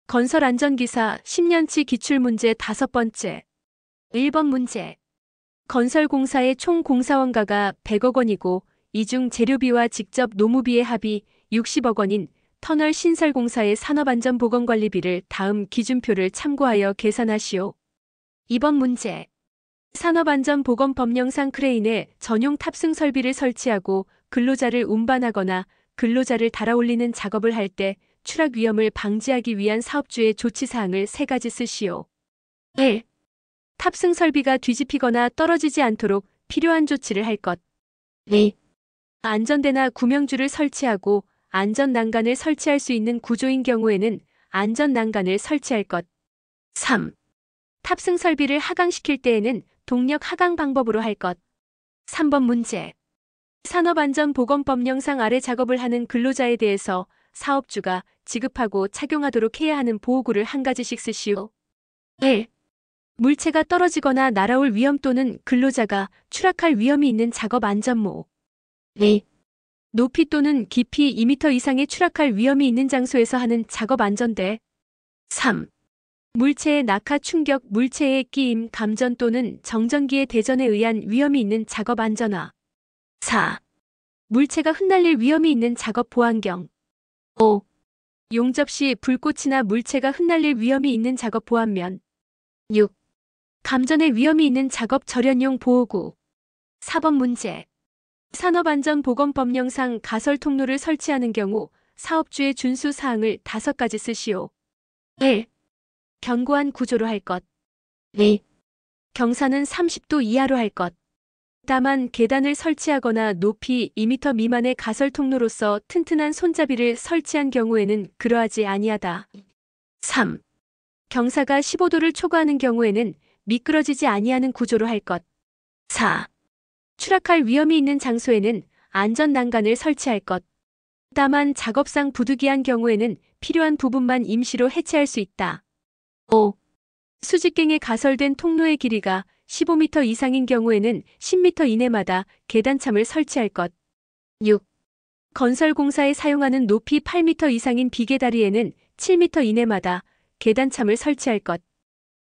건설안전기사 10년치 기출문제 5번째. 1번 문제. 건설공사의 총 공사원가가 100억 원이고 이 중 재료비와 직접 노무비의 합이 60억 원인 터널 신설공사의 산업안전보건관리비를 다음 기준표를 참고하여 계산하시오. 2번 문제. 산업안전보건법령상 크레인에 전용 탑승 설비를 설치하고 근로자를 운반하거나 근로자를 달아올리는 작업을 할 때 추락 위험을 방지하기 위한 사업주의 조치사항을 3가지 쓰시오. 1. 탑승 설비가 뒤집히거나 떨어지지 않도록 필요한 조치를 할 것. 2. 안전대나 구명줄을 설치하고 안전난간을 설치할 수 있는 구조인 경우에는 안전난간을 설치할 것. 3. 탑승 설비를 하강시킬 때에는 동력 하강 방법으로 할 것. 3번 문제. 산업안전보건법령상 아래 작업을 하는 근로자에 대해서 사업주가 지급하고 착용하도록 해야 하는 보호구를 한 가지씩 쓰시오. 1. 물체가 떨어지거나 날아올 위험 또는 근로자가 추락할 위험이 있는 작업 안전모. 2. 높이 또는 깊이 2m 이상의 추락할 위험이 있는 장소에서 하는 작업 안전대. 3. 물체의 낙하 충격, 물체의 끼임, 감전 또는 정전기의 대전에 의한 위험이 있는 작업 안전화. 4. 물체가 흩날릴 위험이 있는 작업 보안경. 5. 용접 시 불꽃이나 물체가 흩날릴 위험이 있는 작업 보안면. 6. 감전의 위험이 있는 작업 절연용 보호구. 4번 문제. 산업안전보건법령상 가설 통로를 설치하는 경우 사업주의 준수 사항을 5가지 쓰시오. 1. 견고한 구조로 할 것. 2. 경사는 30도 이하로 할 것. 다만 계단을 설치하거나 높이 2m 미만의 가설 통로로서 튼튼한 손잡이를 설치한 경우에는 그러하지 아니하다. 3. 경사가 15도를 초과하는 경우에는 미끄러지지 아니하는 구조로 할 것. 4. 추락할 위험이 있는 장소에는 안전난간을 설치할 것. 다만 작업상 부득이한 경우에는 필요한 부분만 임시로 해체할 수 있다. 5. 수직갱에 가설된 통로의 길이가 15m 이상인 경우에는 10m 이내마다 계단참을 설치할 것. 6. 건설공사에 사용하는 높이 8m 이상인 비계다리에는 7m 이내마다 계단참을 설치할 것.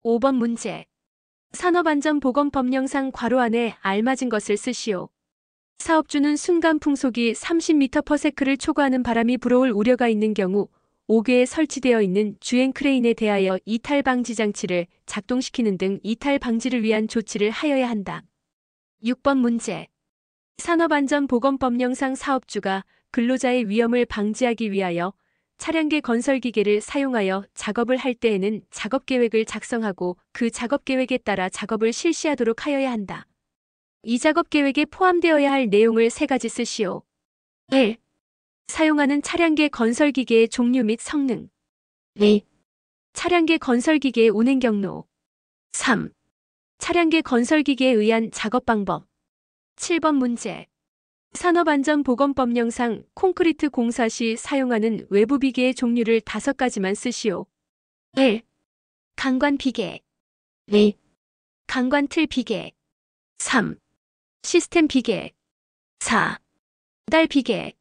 5번 문제. 산업안전보건법령상 괄호 안에 알맞은 것을 쓰시오. 사업주는 순간 풍속이 30m/s를 초과하는 바람이 불어올 우려가 있는 경우 5개에 설치되어 있는 주행 크레인에 대하여 이탈 방지 장치를 작동시키는 등 이탈 방지를 위한 조치를 하여야 한다. 6번 문제. 산업안전보건법령상 사업주가 근로자의 위험을 방지하기 위하여 차량계 건설기계를 사용하여 작업을 할 때에는 작업계획을 작성하고 그 작업계획에 따라 작업을 실시하도록 하여야 한다. 이 작업계획에 포함되어야 할 내용을 3가지 쓰시오. 1. 사용하는 차량계 건설기계의 종류 및 성능. 2. 차량계 건설기계의 운행 경로. 3. 차량계 건설기계에 의한 작업 방법. 7번 문제. 산업안전보건법령상 콘크리트 공사 시 사용하는 외부 비계의 종류를 5가지만 쓰시오. 1. 강관 비계. 2. 강관 틀 비계. 3. 시스템 비계. 4. 달 비계.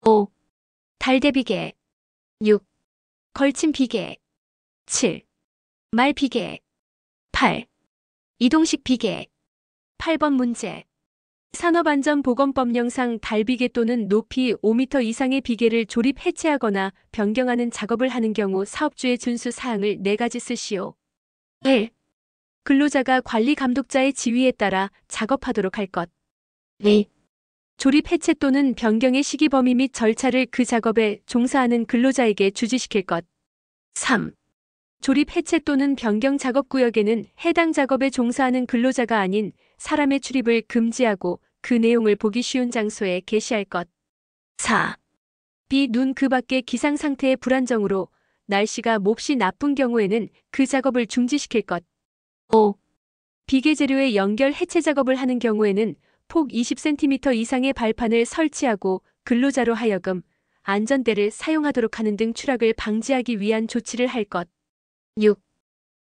5. 달대 비계. 6. 걸침 비계. 7. 말 비계. 8. 이동식 비계. 8번 문제. 산업안전보건법령상 달비계 또는 높이 5m 이상의 비계를 조립 해체하거나 변경하는 작업을 하는 경우 사업주의 준수 사항을 4가지 쓰시오. 1. 근로자가 관리 감독자의 지휘에 따라 작업하도록 할 것. 2. 조립 해체 또는 변경의 시기 범위 및 절차를 그 작업에 종사하는 근로자에게 주지시킬 것. 3. 조립 해체 또는 변경 작업 구역에는 해당 작업에 종사하는 근로자가 아닌 사람의 출입을 금지하고 그 내용을 보기 쉬운 장소에 게시할 것. 4. 비, 눈 그 밖의 기상 상태의 불안정으로 날씨가 몹시 나쁜 경우에는 그 작업을 중지시킬 것. 5. 비계 재료의 연결 해체 작업을 하는 경우에는 폭 20cm 이상의 발판을 설치하고 근로자로 하여금 안전대를 사용하도록 하는 등 추락을 방지하기 위한 조치를 할 것. 6.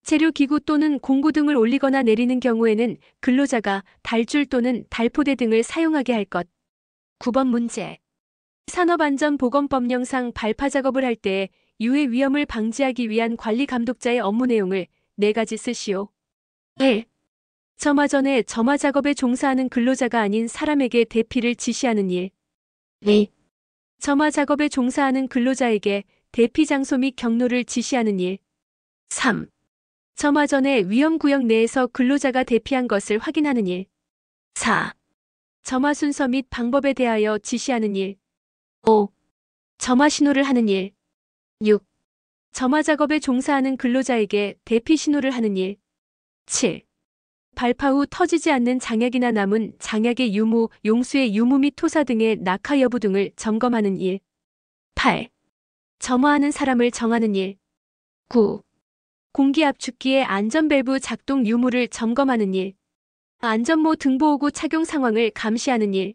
재료기구 또는 공구 등을 올리거나 내리는 경우에는 근로자가 달줄 또는 달포대 등을 사용하게 할 것. 9번 문제. 산업안전보건법령상 발파 작업을 할 때 유해 위험을 방지하기 위한 관리 감독자의 업무 내용을 4가지 쓰시오. 1. 점화 전에 점화 작업에 종사하는 근로자가 아닌 사람에게 대피를 지시하는 일. 2. 점화 작업에 종사하는 근로자에게 대피 장소 및 경로를 지시하는 일. 3. 점화 전에 위험구역 내에서 근로자가 대피한 것을 확인하는 일. 4. 점화 순서 및 방법에 대하여 지시하는 일. 5. 점화 신호를 하는 일. 6. 점화 작업에 종사하는 근로자에게 대피 신호를 하는 일. 7. 발파 후 터지지 않는 장약이나 남은 장약의 유무, 용수의 유무 및 토사 등의 낙하 여부 등을 점검하는 일. 8. 점화하는 사람을 정하는 일. 9. 공기 압축기의 안전밸브 작동 유무를 점검하는 일. 안전모 등보호구 착용 상황을 감시하는 일.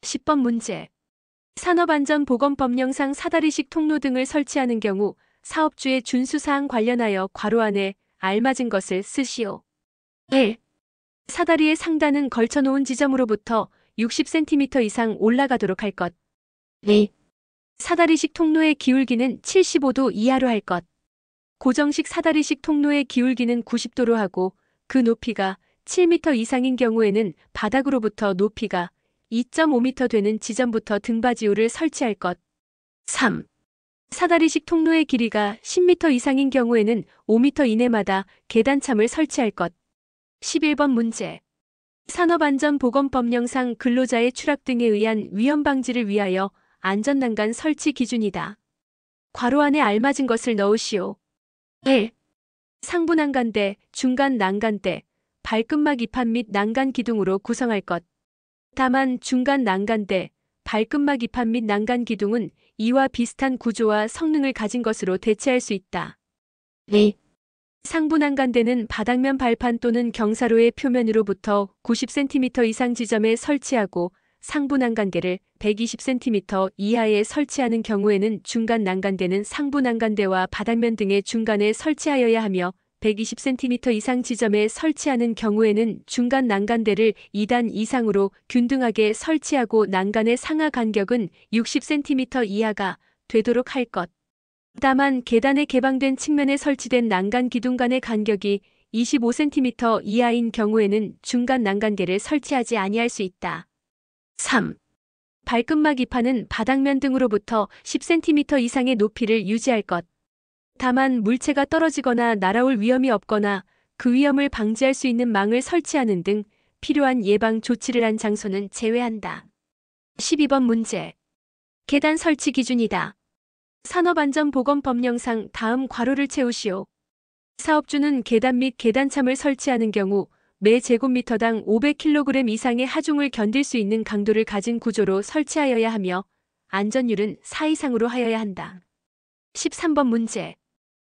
10번 문제. 산업안전보건법령상 사다리식 통로 등을 설치하는 경우 사업주의 준수사항 관련하여 괄호 안에 알맞은 것을 쓰시오. 1. 사다리의 상단은 걸쳐놓은 지점으로부터 60cm 이상 올라가도록 할 것. 2. 사다리식 통로의 기울기는 75도 이하로 할 것. 고정식 사다리식 통로의 기울기는 90도로 하고 그 높이가 7m 이상인 경우에는 바닥으로부터 높이가 2.5m 되는 지점부터 등받이호를 설치할 것. 3. 사다리식 통로의 길이가 10m 이상인 경우에는 5m 이내마다 계단참을 설치할 것. 11번 문제. 산업안전보건법령상 근로자의 추락 등에 의한 위험 방지를 위하여 안전난간 설치 기준이다. 괄호 안에 알맞은 것을 넣으시오. 1. 상부 난간대, 중간 난간대, 발끝막 이판 및 난간 기둥으로 구성할 것. 다만 중간 난간대, 발끝막 이판 및 난간 기둥은 이와 비슷한 구조와 성능을 가진 것으로 대체할 수 있다. 2. 상부 난간대는 바닥면 발판 또는 경사로의 표면으로부터 90cm 이상 지점에 설치하고 상부 난간대를 120cm 이하에 설치하는 경우에는 중간 난간대는 상부 난간대와 바닥면 등의 중간에 설치하여야 하며 120cm 이상 지점에 설치하는 경우에는 중간 난간대를 2단 이상으로 균등하게 설치하고 난간의 상하 간격은 60cm 이하가 되도록 할 것. 다만 계단에 개방된 측면에 설치된 난간 기둥 간의 간격이 25cm 이하인 경우에는 중간 난간대를 설치하지 아니할 수 있다. 3. 발끝막 이판은 바닥면 등으로부터 10cm 이상의 높이를 유지할 것. 다만 물체가 떨어지거나 날아올 위험이 없거나 그 위험을 방지할 수 있는 망을 설치하는 등 필요한 예방 조치를 한 장소는 제외한다. 12번 문제. 계단 설치 기준이다. 산업안전보건법령상 다음 괄호를 채우시오. 사업주는 계단 및 계단참을 설치하는 경우 매 제곱미터당 500kg 이상의 하중을 견딜 수 있는 강도를 가진 구조로 설치하여야 하며 안전율은 4 이상으로 하여야 한다. 13번 문제.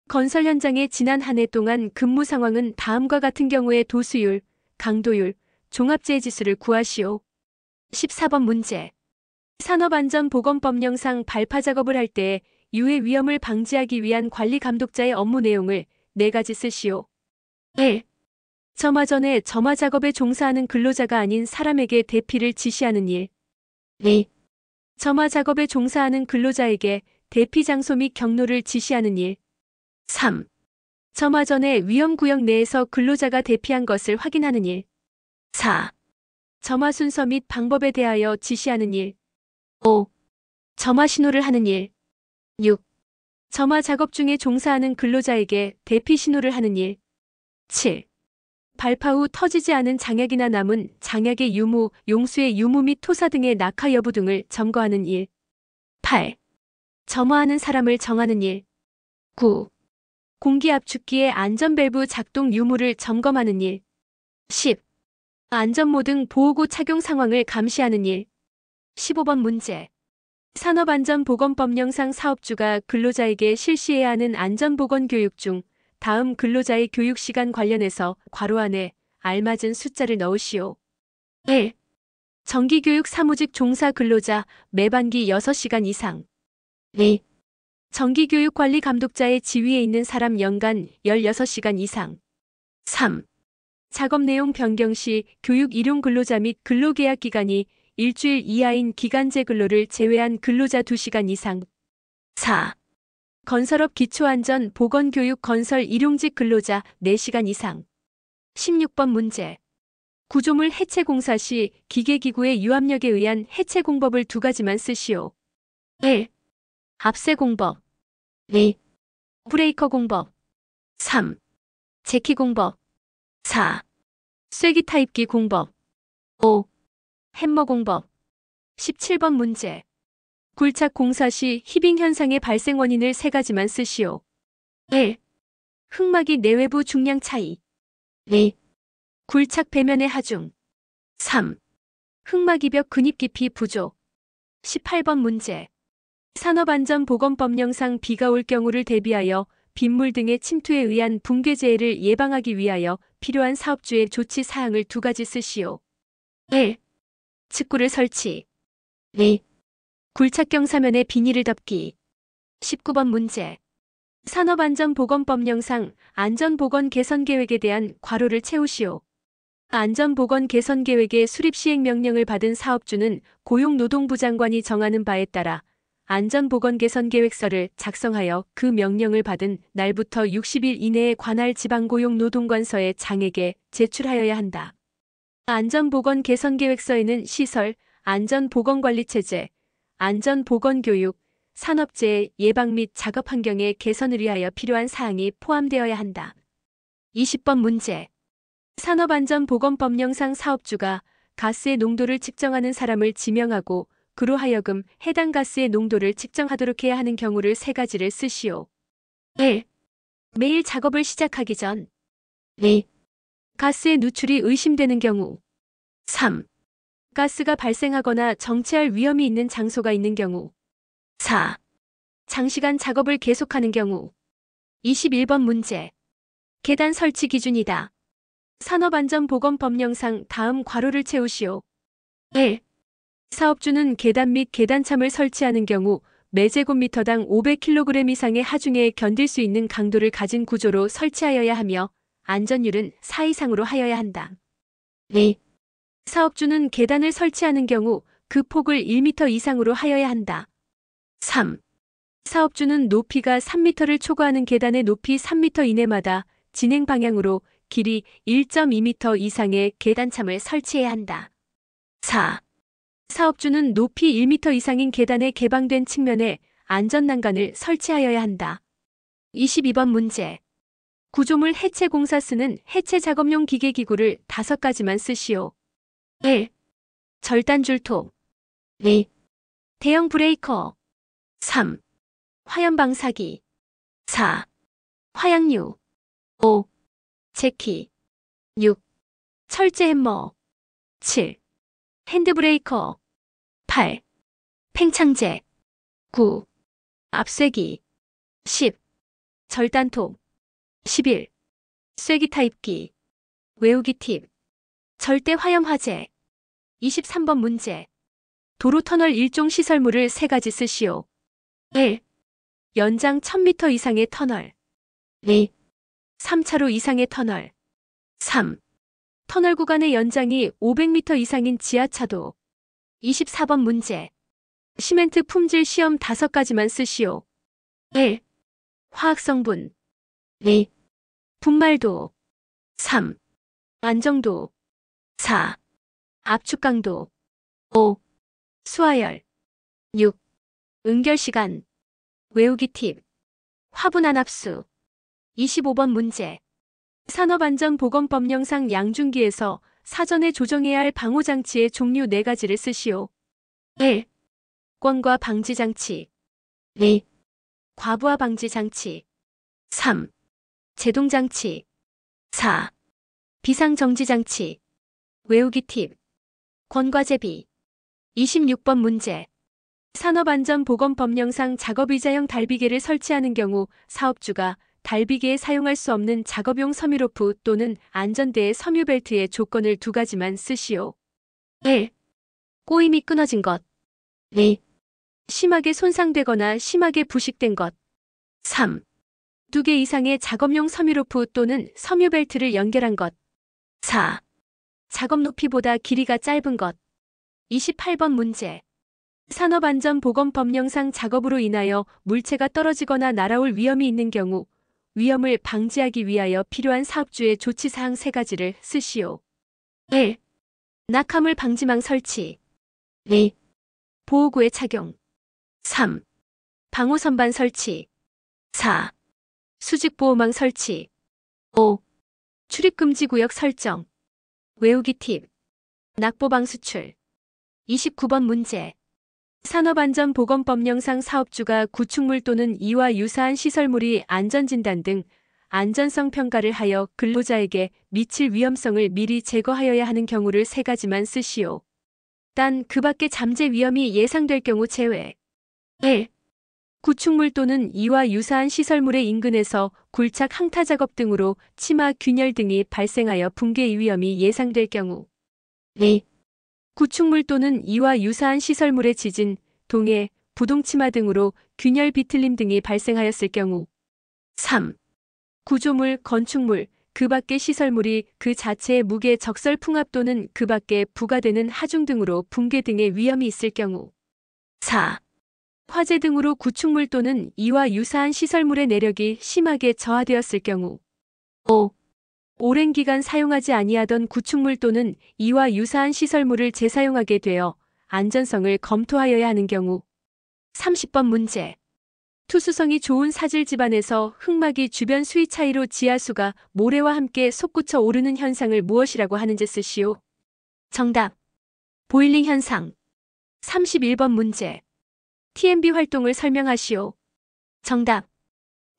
건설 현장에 지난 한 해 동안 근무 상황은 다음과 같은 경우에 도수율, 강도율, 종합재해 지수를 구하시오. 14번 문제. 산업안전보건법령상 발파 작업을 할 때 유해 위험을 방지하기 위한 관리 감독자의 업무 내용을 4가지 쓰시오. 1. 점화 전에 점화 작업에 종사하는 근로자가 아닌 사람에게 대피를 지시하는 일. 2. 점화 작업에 종사하는 근로자에게 대피 장소 및 경로를 지시하는 일. 3. 점화 전에 위험구역 내에서 근로자가 대피한 것을 확인하는 일. 4. 점화 순서 및 방법에 대하여 지시하는 일. 5. 점화 신호를 하는 일. 6. 점화 작업 중에 종사하는 근로자에게 대피 신호를 하는 일. 7. 발파 후 터지지 않은 장약이나 남은 장약의 유무, 용수의 유무 및 토사 등의 낙하 여부 등을 점거하는 일. 8. 점화하는 사람을 정하는 일. 9. 공기 압축기의 안전밸브 작동 유무를 점검하는 일. 10. 안전모 등 보호구 착용 상황을 감시하는 일. 15번 문제. 산업안전보건법령상 사업주가 근로자에게 실시해야 하는 안전보건교육 중 다음 근로자의 교육시간 관련해서 괄호 안에 알맞은 숫자를 넣으시오. 1. 정기교육 사무직 종사 근로자 매반기 6시간 이상. 2. 정기교육 관리 감독자의 지위에 있는 사람 연간 16시간 이상. 3. 작업 내용 변경 시 교육 일용 근로자 및 근로계약 기간이 일주일 이하인 기간제 근로를 제외한 근로자 2시간 이상. 4. 건설업 기초안전 보건교육 건설 일용직 근로자 4시간 이상. 16번 문제. 구조물 해체 공사 시 기계기구의 유압력에 의한 해체 공법을 2가지만 쓰시오. 1. 압세 공법. 2. 브레이커 공법. 3. 제키 공법. 4. 쐐기 타입기 공법. 5. 햄머 공법. 17번 문제. 굴착 공사 시 히빙 현상의 발생 원인을 3가지만 쓰시오. 1. 흙막이 내외부 중량 차이. 2. 굴착 배면의 하중. 3. 흙막이벽 근입 깊이 부족. 18번 문제. 산업안전보건법령상 비가 올 경우를 대비하여 빗물 등의 침투에 의한 붕괴재해를 예방하기 위하여 필요한 사업주의 조치 사항을 2가지 쓰시오. 1. 측구를 설치. 2. 굴착경 사면에 비닐을 덮기. 19번 문제. 산업안전보건법령상 안전보건 개선계획에 대한 괄호를 채우시오. 안전보건 개선계획의 수립시행 명령을 받은 사업주는 고용노동부 장관이 정하는 바에 따라 안전보건 개선계획서를 작성하여 그 명령을 받은 날부터 60일 이내에 관할 지방고용노동관서에 장에게 제출하여야 한다. 안전보건 개선계획서에는 시설, 안전보건관리체제, 안전보건교육, 산업재해 예방 및 작업환경의 개선을 위하여 필요한 사항이 포함되어야 한다. 20번 문제. 산업안전보건법령상 사업주가 가스의 농도를 측정하는 사람을 지명하고 그로 하여금 해당 가스의 농도를 측정하도록 해야 하는 경우를 3가지를 쓰시오. 1. 매일 작업을 시작하기 전. 2. 가스의 누출이 의심되는 경우. 3. 가스가 발생하거나 정체할 위험이 있는 장소가 있는 경우. 4. 장시간 작업을 계속하는 경우. 21번 문제. 계단 설치 기준이다. 산업안전보건법령상 다음 괄호를 채우시오. 1. 사업주는 계단 및 계단참을 설치하는 경우 매제곱미터당 500kg 이상의 하중에 견딜 수 있는 강도를 가진 구조로 설치하여야 하며 안전율은 4 이상으로 하여야 한다. 2. 사업주는 계단을 설치하는 경우 그 폭을 1m 이상으로 하여야 한다. 3. 사업주는 높이가 3m를 초과하는 계단의 높이 3m 이내마다 진행 방향으로 길이 1.2m 이상의 계단참을 설치해야 한다. 4. 사업주는 높이 1m 이상인 계단의 개방된 측면에 안전난간을 설치하여야 한다. 22번 문제. 구조물 해체 공사 쓰는 해체 작업용 기계기구를 5가지만 쓰시오. 1. 절단줄톱. 2. 대형 브레이커. 3. 화염방사기. 4. 화양류. 5. 제키. 6. 철제 햄머. 7. 핸드브레이커. 8. 팽창제. 9. 압쇄기. 10. 절단톱. 11. 쐐기 타입기. 외우기 팁. 절대 화염 화재. 23번 문제. 도로 터널 일종 시설물을 3가지 쓰시오. 1. 연장 1000m 이상의 터널. 2. 3차로 이상의 터널. 3. 터널 구간의 연장이 500m 이상인 지하차도. 24번 문제. 시멘트 품질 시험 5가지만 쓰시오. 1. 화학성분. 2. 분말도. 3. 안정도. 4. 압축강도. 5. 수하열. 6. 응결시간. 외우기 팁. 화분안 합수. 25번 문제. 산업안전보건법령상 양중기에서 사전에 조정해야 할 방호장치의 종류 4가지를 쓰시오. 1. 권과 방지장치. 2. 과부하 방지장치. 3. 제동장치. 4. 비상정지장치. 외우기 팁. 권과제비. 26번 문제. 산업안전보건법령상 작업의자형 달비개를 설치하는 경우 사업주가 달비개에 사용할 수 없는 작업용 섬유로프 또는 안전대의 섬유벨트의 조건을 2가지만 쓰시오. 1. 꼬임이 끊어진 것. 2. 심하게 손상되거나 심하게 부식된 것. 3. 2개 이상의 작업용 섬유로프 또는 섬유벨트를 연결한 것. 4. 작업 높이보다 길이가 짧은 것. 28번 문제. 산업안전보건법령상 작업으로 인하여 물체가 떨어지거나 날아올 위험이 있는 경우 위험을 방지하기 위하여 필요한 사업주의 조치사항 3가지를 쓰시오. 1. 낙하물 방지망 설치. 2. 보호구의 착용. 3. 방호선반 설치. 4. 수직보호망 설치. 5. 출입금지구역 설정. 외우기 팁. 낙보방 수출. 29번 문제. 산업안전보건법령상 사업주가 구축물 또는 이와 유사한 시설물이 안전진단 등 안전성 평가를 하여 근로자에게 미칠 위험성을 미리 제거하여야 하는 경우를 3가지만 쓰시오. 단 그 밖의 잠재 위험이 예상될 경우 제외. 1. 구축물 또는 이와 유사한 시설물의 인근에서 굴착 항타 작업 등으로 치마 균열 등이 발생하여 붕괴 위험이 예상될 경우. 2. 구축물 또는 이와 유사한 시설물의 지진, 동해, 부동치마 등으로 균열 비틀림 등이 발생하였을 경우. 3. 구조물, 건축물, 그 밖의 시설물이 그 자체의 무게 적설 풍압 또는 그 밖에 부과되는 하중 등으로 붕괴 등의 위험이 있을 경우. 4. 화재 등으로 구축물 또는 이와 유사한 시설물의 내력이 심하게 저하되었을 경우. 5. 오랜 기간 사용하지 아니하던 구축물 또는 이와 유사한 시설물을 재사용하게 되어 안전성을 검토하여야 하는 경우. 30번 문제. 투수성이 좋은 사질 집안에서 흙막이 주변 수위 차이로 지하수가 모래와 함께 솟구쳐 오르는 현상을 무엇이라고 하는지 쓰시오. 정답. 보일링 현상. 31번 문제. TMB 활동을 설명하시오. 정답.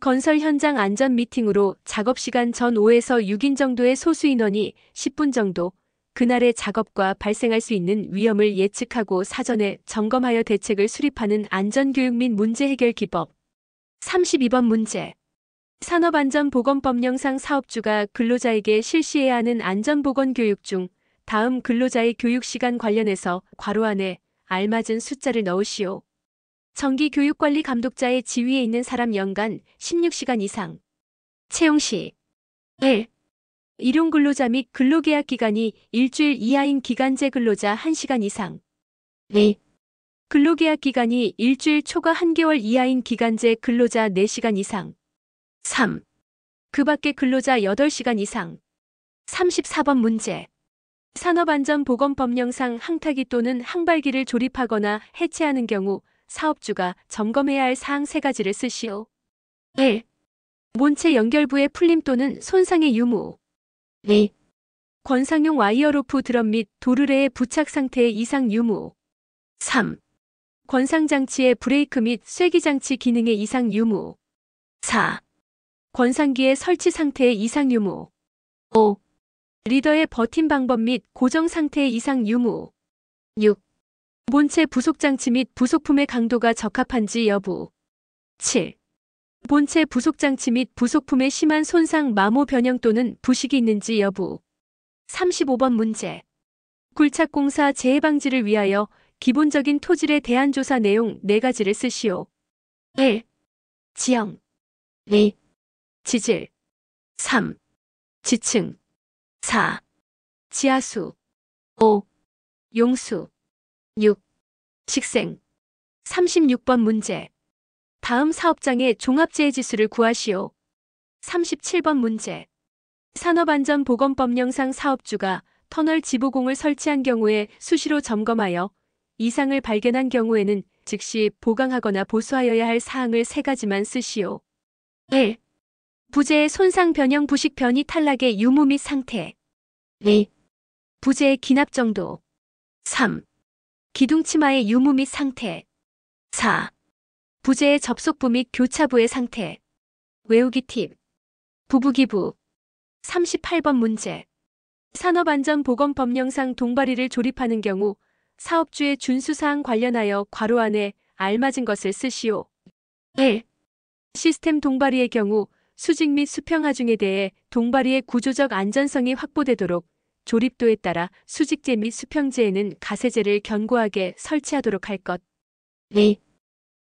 건설 현장 안전 미팅으로 작업시간 전 5에서 6인 정도의 소수 인원이 10분 정도 그날의 작업과 발생할 수 있는 위험을 예측하고 사전에 점검하여 대책을 수립하는 안전교육 및 문제 해결 기법. 32번 문제. 산업안전보건법령상 사업주가 근로자에게 실시해야 하는 안전보건교육 중 다음 근로자의 교육시간 관련해서 괄호 안에 알맞은 숫자를 넣으시오. 정기교육관리 감독자의 지위에 있는 사람 연간 16시간 이상. 채용시. 1. 일용근로자 및 근로계약 기간이 일주일 이하인 기간제 근로자 1시간 이상. 2. 근로계약 기간이 일주일 초과 1개월 이하인 기간제 근로자 4시간 이상. 3. 그 밖의 근로자 8시간 이상. 34번 문제. 산업안전보건법령상 항타기 또는 항발기를 조립하거나 해체하는 경우 사업주가 점검해야 할 사항 3가지를 쓰시오. 1. 몬체 연결부의 풀림 또는 손상의 유무. 2. 권상용 와이어로프 드럼 및 도르래의 부착 상태의 이상 유무. 3. 권상장치의 브레이크 및 쐐기장치 기능의 이상 유무. 4. 권상기의 설치 상태의 이상 유무. 5. 리더의 버팀 방법 및 고정 상태의 이상 유무. 6. 본체 부속장치 및 부속품의 강도가 적합한지 여부. 7. 본체 부속장치 및 부속품의 심한 손상 마모 변형 또는 부식이 있는지 여부. 35번 문제. 굴착공사 재해 방지를 위하여 기본적인 토질에 대한 조사 내용 4가지를 쓰시오. 1. 지형. 2. 지질. 3. 지층. 4. 지하수. 5. 용수. 6. 식생. 36번 문제. 다음 사업장의 종합재해 지수를 구하시오. 37번 문제. 산업안전보건법령상 사업주가 터널 지보공을 설치한 경우에 수시로 점검하여 이상을 발견한 경우에는 즉시 보강하거나 보수하여야 할 사항을 3가지만 쓰시오. 1. 부재의 손상 변형 부식 변이 탈락의 유무 및 상태. 2. 부재의 기납 정도. 3. 기둥치마의 유무 및 상태. 4. 부재의 접속부 및 교차부의 상태. 외우기 팁. 부부기부. 38번 문제. 산업안전보건법령상 동바리를 조립하는 경우 사업주의 준수사항 관련하여 괄호 안에 알맞은 것을 쓰시오. 1. 시스템 동바리의 경우 수직 및 수평 하중에 대해 동바리의 구조적 안전성이 확보되도록 조립도에 따라 수직재 및 수평재에는 가세재를 견고하게 설치하도록 할 것. 2.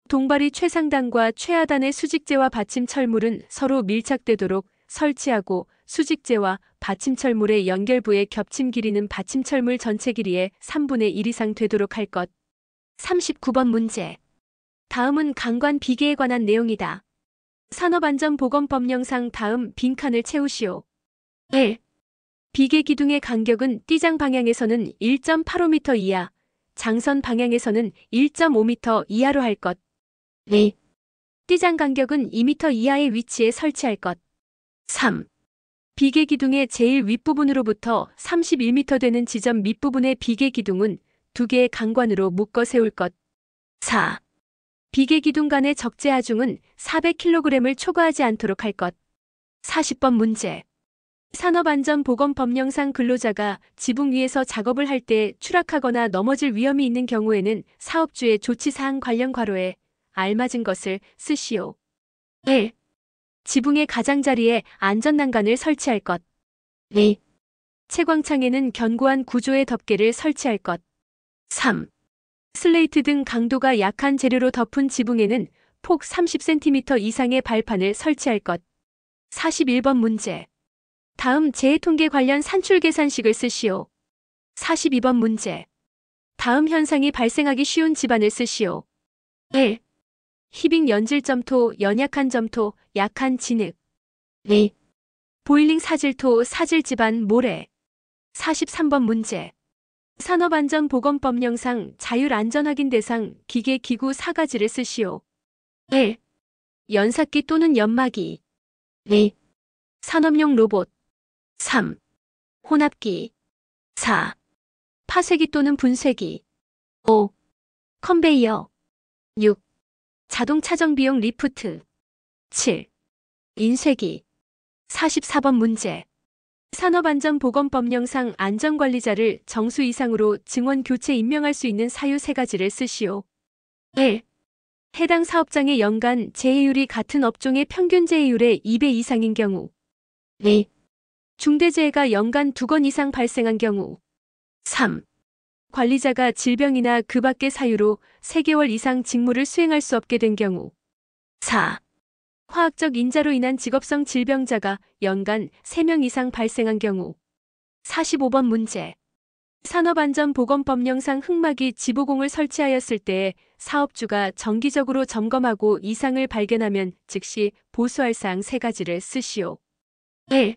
동바리 최상단과 최하단의 수직재와 받침 철물은 서로 밀착되도록 설치하고 수직재와 받침 철물의 연결부의 겹침 길이는 받침 철물 전체 길이의 3분의 1 이상 되도록 할 것. 39번 문제. 다음은 강관 비계에 관한 내용이다. 산업안전보건법령상 다음 빈칸을 채우시오. 1. 비계 기둥의 간격은 띠장 방향에서는 1.85m 이하, 장선 방향에서는 1.5m 이하로 할 것. 2. 띠장 간격은 2m 이하의 위치에 설치할 것. 3. 비계 기둥의 제일 윗부분으로부터 31m 되는 지점 밑부분의 비계 기둥은 2개의 강관으로 묶어 세울 것. 4. 비계 기둥 간의 적재 하중은 400kg을 초과하지 않도록 할 것. 40번 문제. 산업안전보건법령상 근로자가 지붕 위에서 작업을 할 때 추락하거나 넘어질 위험이 있는 경우에는 사업주의 조치사항 관련 괄호에 알맞은 것을 쓰시오. 1. 지붕의 가장자리에 안전난간을 설치할 것. 2. 채광창에는 견고한 구조의 덮개를 설치할 것. 3. 슬레이트 등 강도가 약한 재료로 덮은 지붕에는 폭 30cm 이상의 발판을 설치할 것. 41번 문제. 다음 재해통계 관련 산출 계산식을 쓰시오. 42번 문제. 다음 현상이 발생하기 쉬운 집안을 쓰시오. 1. 희빅 연질점토, 연약한 점토, 약한 진흙. 2. 보일링 사질토, 사질집안, 모래. 43번 문제. 산업안전보건법령상 자율안전확인 대상, 기계, 기구 4가지를 쓰시오. 1. 연사기 또는 연마기. 2. 산업용 로봇. 3. 혼합기. 4. 파쇄기 또는 분쇄기. 5. 컨베이어. 6. 자동차 정비용 리프트. 7. 인쇄기. 44번 문제. 산업안전보건법령상 안전관리자를 정수 이상으로 증원 교체 임명할 수 있는 사유 3가지를 쓰시오. 1. 해당 사업장의 연간 재해율이 같은 업종의 평균 재해율의 2배 이상인 경우. 2. 중대재해가 연간 2건 이상 발생한 경우. 3. 관리자가 질병이나 그 밖의 사유로 3개월 이상 직무를 수행할 수 없게 된 경우. 4. 화학적 인자로 인한 직업성 질병자가 연간 3명 이상 발생한 경우. 45번 문제. 산업안전보건법령상 흙막이 지보공을 설치하였을 때 사업주가 정기적으로 점검하고 이상을 발견하면 즉시 보수할 사항 3가지를 쓰시오. 1.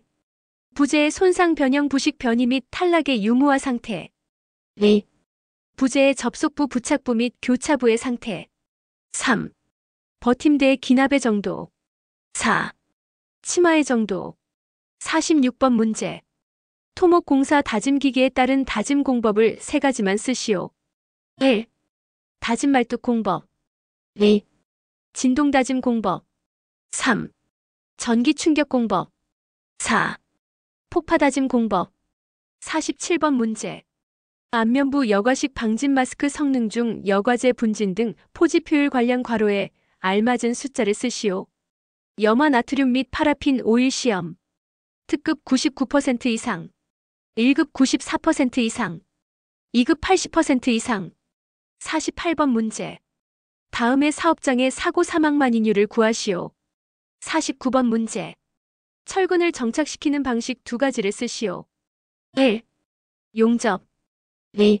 부재의 손상 변형 부식 변이 및 탈락의 유무화 상태. 2. 부재의 접속부 부착부 및 교차부의 상태. 3. 버팀대의 기납의 정도. 4. 치마의 정도. 46번 문제. 토목공사 다짐기계에 따른 다짐 공법을 3가지만 쓰시오. 1. 다짐 말뚝 공법. 2. 진동 다짐 공법. 3. 전기 충격 공법. 4. 폭파 다짐 공법. 47번 문제. 안면부 여과식 방진 마스크 성능 중 여과제 분진 등 포지표율 관련 괄호에 알맞은 숫자를 쓰시오. 염화 나트륨 및 파라핀 오일 시험. 특급 99% 이상. 1급 94% 이상. 2급 80% 이상. 48번 문제. 다음의 사업장의 사고 사망 만인율을 구하시오. 49번 문제. 철근을 정착시키는 방식 2가지를 쓰시오. 1. 용접. 2.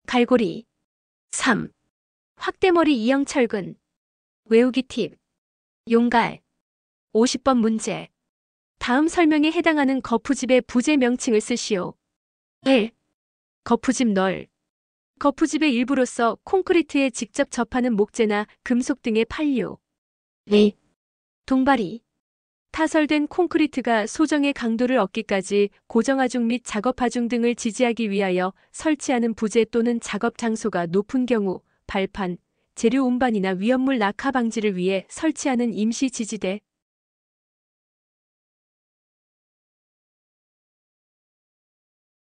갈고리. 3. 확대머리 이형 철근. 외우기 팁. 용갈. 50번 문제. 다음 설명에 해당하는 거푸집의 부재 명칭을 쓰시오. 1. 거푸집 널. 거푸집의 일부로서 콘크리트에 직접 접하는 목재나 금속 등의 판료. 2. 동바리. 타설된 콘크리트가 소정의 강도를 얻기까지 고정하중 및 작업하중 등을 지지하기 위하여 설치하는 부재 또는 작업 장소가 높은 경우 발판, 재료 운반이나 위험물 낙하 방지를 위해 설치하는 임시 지지대.